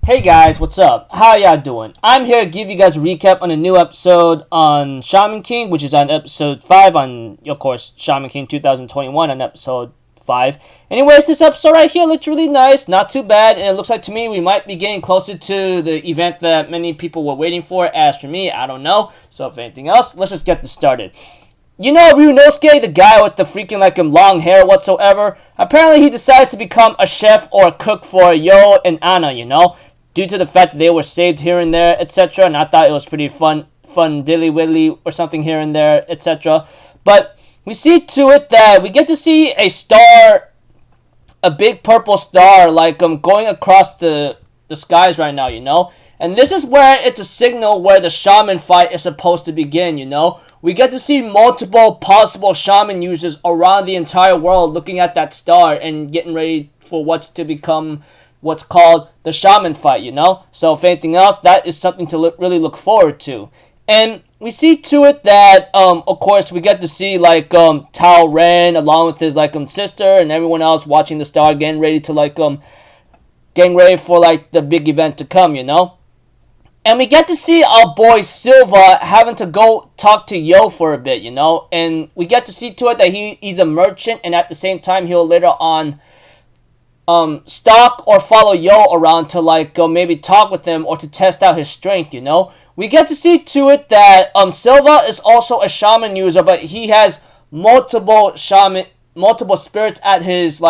Hey guys, what's up? How y'all doing? I'm here to give you guys a recap on a new episode on Shaman King, which is on episode 5 on, of course, Shaman King 2021 on episode 5. Anyways, this episode right here looks really nice, not too bad, and it looks like to me we might be getting closer to the event that many people were waiting for. As for me, I don't know. So if anything else, let's just get this started. You know Ryunosuke, the guy with the freaking long hair whatsoever? Apparently he decides to become a chef or a cook for Yo and Anna, due to the fact that they were saved here and there, etc. And I thought it was pretty fun dilly-widdly or something here and there, etc. But we see to it that we get to see a star, a big purple star, going across the skies right now, And this is where it's a signal where the shaman fight is supposed to begin, We get to see multiple possible shaman users around the entire world looking at that star and getting ready for what's to become what's called the shaman fight, So if anything else, that is something to really look forward to. And we see to it that, of course, we get to see, Tao Ren along with his, sister and everyone else watching the star, getting ready to, getting ready for, the big event to come, And we get to see our boy Silva having to go talk to Yo for a bit, And we get to see to it that he's a merchant, and at the same time, he'll later on stalk or follow Yo around to go maybe talk with him or to test out his strength, We get to see to it that Silva is also a shaman user, but he has multiple spirits at his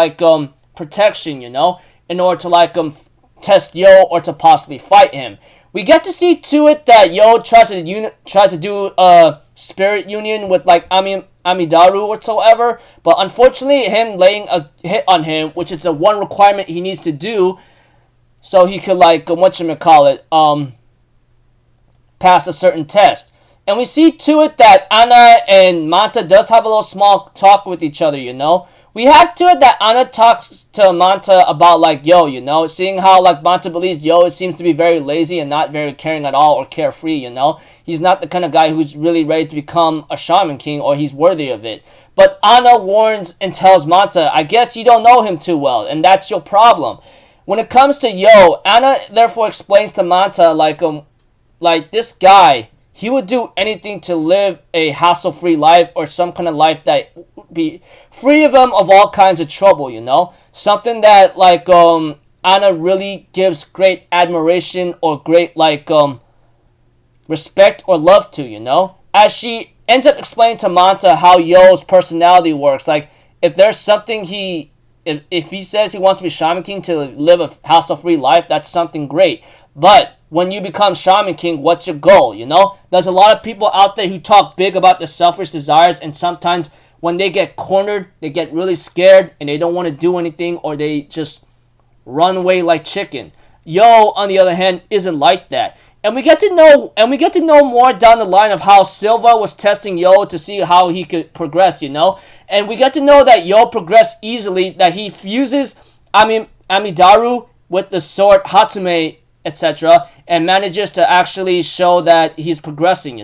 protection, in order to test Yo or to possibly fight him. We get to see to it that Yo tries to do a spirit union with Amidaru whatsoever, but unfortunately him laying a hit on him, which is the one requirement he needs to do so he could pass a certain test. And we see to it that Anna and Manta does have a little small talk with each other, We have to it that Anna talks to Manta about Yo, seeing how Manta believes Yo seems to be very lazy and not very caring at all or carefree, He's not the kind of guy who's really ready to become a Shaman King or he's worthy of it. But Anna warns and tells Manta, I guess you don't know him too well, and that's your problem. When it comes to Yo, Anna therefore explains to Manta this guy, he would do anything to live a hassle-free life or some kind of life that would be free of him of all kinds of trouble, Something that, Anna really gives great admiration or great, respect or love to, As she ends up explaining to Manta how Yo's personality works. If there's something if he says he wants to be Shaman King to live a hassle-free life, that's something great. But when you become Shaman King, what's your goal, There's a lot of people out there who talk big about their selfish desires, and sometimes when they get cornered, they get really scared, and they don't want to do anything, or they just run away like chicken. Yo, on the other hand, isn't like that. And we get to know more down the line of how Silva was testing Yo to see how he could progress, And we get to know that Yo progressed easily, that he fuses Amidaru with the sword Hatsume, etc., and manages to actually show that he's progressing,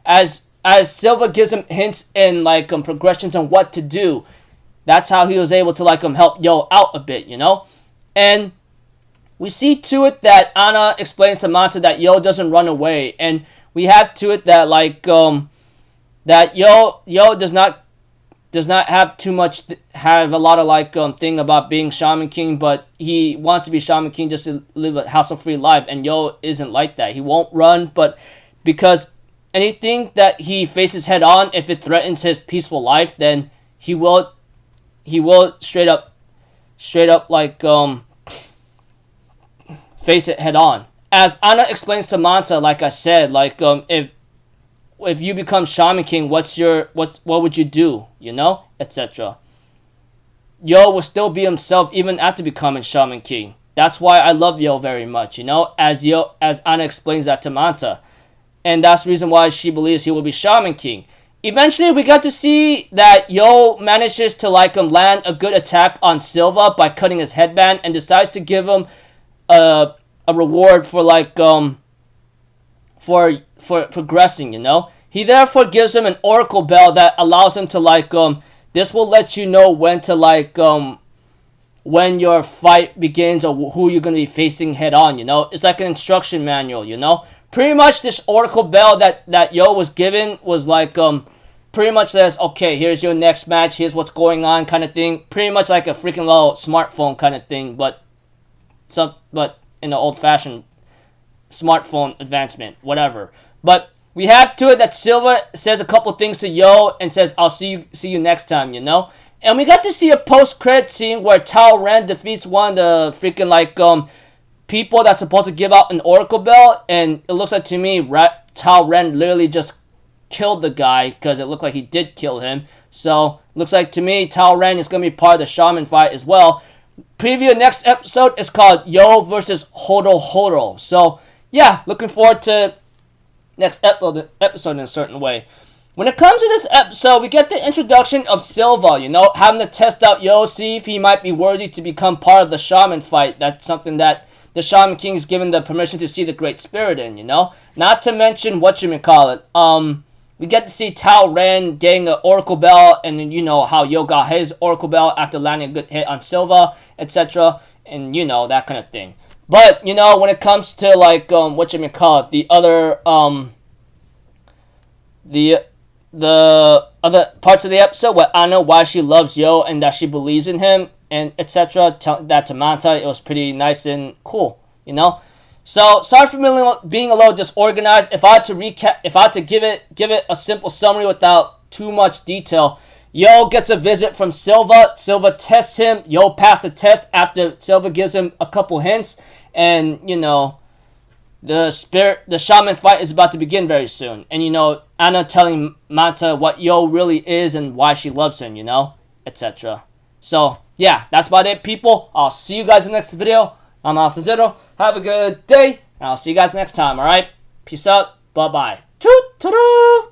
As Silva gives him hints and progressions on what to do. That's how he was able to help Yo out a bit, And we see to it that Anna explains to Manta that Yo doesn't run away, and we have to it that that Yo does not have a lot of thing about being Shaman King, but he wants to be Shaman King just to live a hassle-free life, and Yo isn't like that. He won't run, but because anything that he faces head on, if it threatens his peaceful life, then he will straight up face it head on. As Anna explains to Manta, like I said, if you become Shaman King, what would you do, etc. Yo will still be himself even after becoming Shaman King. That's why I love Yo very much, as Anna explains that to Manta. And that's the reason why she believes he will be Shaman King. Eventually, we got to see that Yo manages to land a good attack on Silva by cutting his headband, and decides to give him a reward for for progressing, He therefore gives him an oracle bell that allows him to this will let you know when to when your fight begins or who you're going to be facing head on, you know? It's like an instruction manual, you know? Pretty much this Oracle Bell that Yo was given was like, pretty much says, okay, here's your next match, here's what's going on kind of thing. Pretty much like a freaking little smartphone kind of thing, but in the old-fashioned smartphone advancement, whatever. But we have to it that Silva says a couple things to Yo and says, I'll see you next time, you know? And we got to see a post-credit scene where Tao Ren defeats one of the freaking, like, people that's supposed to give out an Oracle Bell, and it looks like to me, Tao Ren literally just killed the guy, because it looked like he did kill him. So, looks like to me, Tao Ren is going to be part of the Shaman fight as well. Preview next episode is called Yo versus Hodo Hodo. So, yeah, looking forward to next episode in a certain way. When it comes to this episode, we get the introduction of Silva, you know, having to test out Yo, see if he might be worthy to become part of the Shaman fight. That's something that the Shaman King is given the permission to see the Great Spirit in, you know? Not to mention, we get to see Tao Ren getting an Oracle Bell, and then you know how Yo got his Oracle Bell after landing a good hit on Silva, etc. And, you know, that kind of thing. But, you know, when it comes to, like, the other parts of the episode, where I know why she loves Yo and that she believes in him, and etc. Tell that to Manta, it was pretty nice and cool, you know. So sorry for being a little disorganized. If I had to recap, if I had to give it a simple summary without too much detail, Yo gets a visit from Silva. Silva tests him. Yo passed the test after Silva gives him a couple hints, and you know, the Shaman fight is about to begin very soon. And you know, Anna telling Manta what Yo really is and why she loves him, you know, etc. So yeah, that's about it, people. I'll see you guys in the next video. I'm Alpha Zero. Have a good day, and I'll see you guys next time, alright? Peace out. Bye-bye. Toot-toot-toot!